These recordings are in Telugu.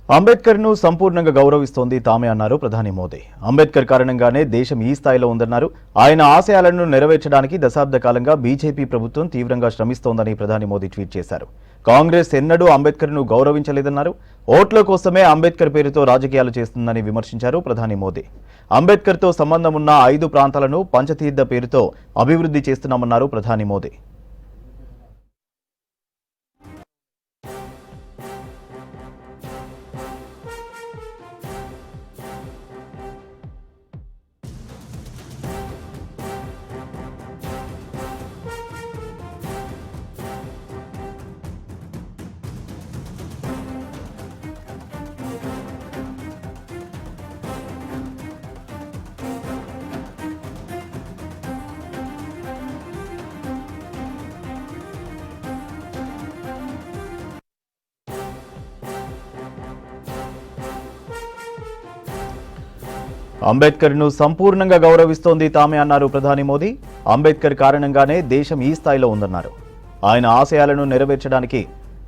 అంబేద్కర్ను సంపూర్ణంగా గౌరవిస్తోంది తామే అన్నారు ప్రధాని మోదీ. అంబేద్కర్ కారణంగానే దేశం ఈ స్థాయిలో ఉందన్నారు. ఆయన ఆశయాలను నెరవేర్చడానికి దశాబ్ద కాలంగా బీజేపీ ప్రభుత్వం తీవ్రంగా శ్రమిస్తోందని ప్రధాని మోదీ ట్వీట్ చేశారు. కాంగ్రెస్ ఎన్నడూ అంబేద్కర్ను గౌరవించలేదన్నారు. ఓట్ల కోసమే అంబేద్కర్ పేరుతో రాజకీయాలు చేస్తుందని విమర్శించారు ప్రధాని మోదీ. అంబేద్కర్తో సంబంధం ఉన్న 5 ప్రాంతాలను పంచతీర్థ పేరుతో అభివృద్ధి చేస్తున్నామన్నారు ప్రధాని మోదీ. అంబేద్కర్ను సంపూర్ణంగా గౌరవిస్తోంది తామే అన్నారు ప్రధాని మోదీ. అంబేద్కర్ కారణంగానే దేశం ఈ స్థాయిలో ఉందన్నారు. ఆయన ఆశయాలను నెరవేర్చడానికి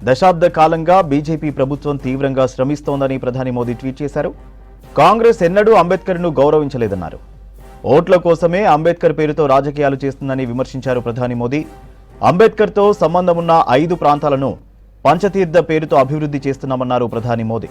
దశాబ్ద కాలంగా బీజేపీ ప్రభుత్వం తీవ్రంగా శ్రమిస్తోందని ప్రధాని మోదీ ట్వీట్ చేశారు. కాంగ్రెస్ ఎన్నడూ అంబేద్కర్ను గౌరవించలేదన్నారు. ఓట్ల కోసమే అంబేద్కర్ పేరుతో రాజకీయాలు చేస్తుందని విమర్శించారు ప్రధాని మోదీ. అంబేద్కర్తో సంబంధమున్న 5 ప్రాంతాలను పంచతీర్థ పేరుతో అభివృద్ధి చేస్తున్నామన్నారు ప్రధాని మోదీ.